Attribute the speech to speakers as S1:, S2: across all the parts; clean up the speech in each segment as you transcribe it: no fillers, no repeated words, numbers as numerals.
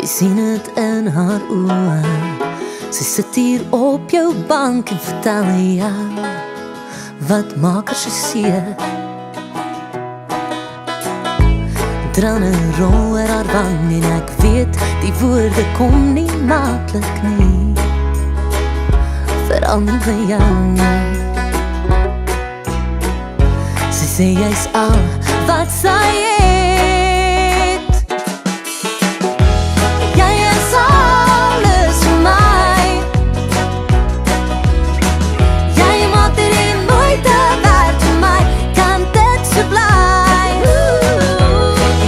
S1: Jy sien het in haar oë. Sy sit hier op jou bank en vertel jou wat maak haar so seer. Trane rol oor haar wang en ek weet die woorde kom nie maklik nie, veral nie by jou nie. Sy sê jy's al wat sy het. Jy is alles vir my. Jy maak dit die moeite werd vir my, kan dit so bly.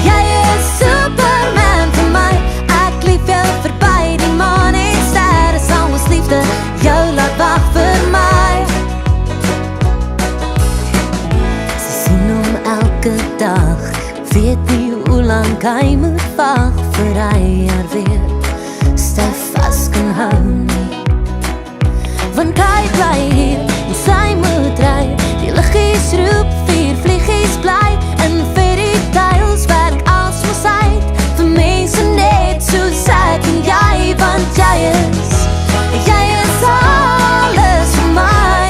S1: Jy is Superman vir my, ek lief jou verby die maan en sterre, sal ons liefde jou laat wag vir my. Sy sien hom elke dag, weet nie hoe lang hy moet wag vir hy haar weer styf vast kan hou nie. Want hy bly hier en sy moet ry, die liggies roep, vier vliegies bly, en fairy tales werk als ons uit vir mense net soos ek en jy, want jy is alles vir my.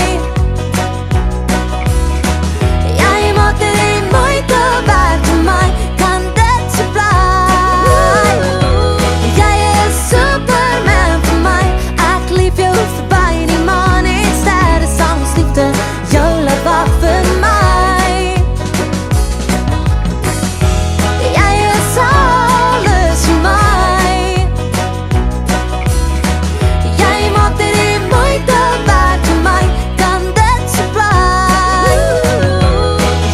S1: Jy maak dit die moeite werd vir my, kan dit so bly. Jy is Superman vir my, ek lief jou verby die maan en sterre, sal ons liefde jou laat wag vir my. Jy is alles vir my. Jy maak dit die moeite werd vir my, kan dit so bly.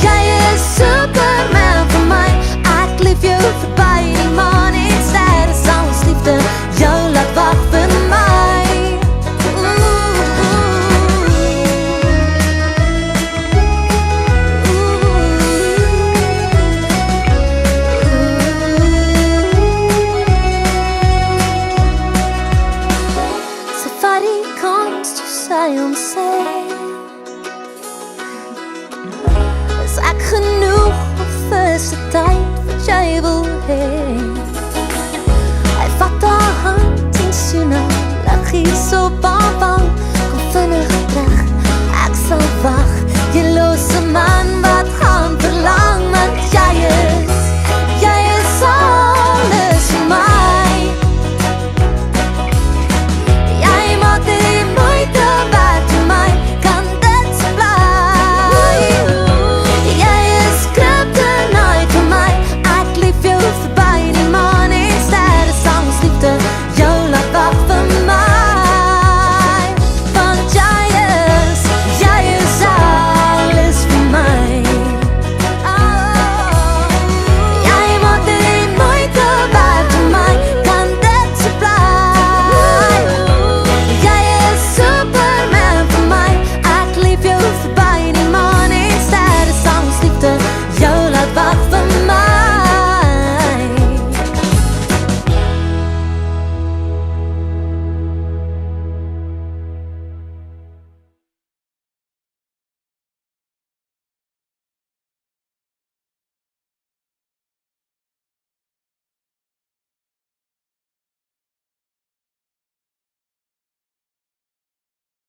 S1: Jy is Superman vir my, ek lief jou verby die maan en sterre, sal ons liefde jou laat wag vir my. Sy vat die kans toe sy hom sê, is ek genoeg of is die tyd wat jy wil hê? Hy vat haar hand en soen haar, liggies op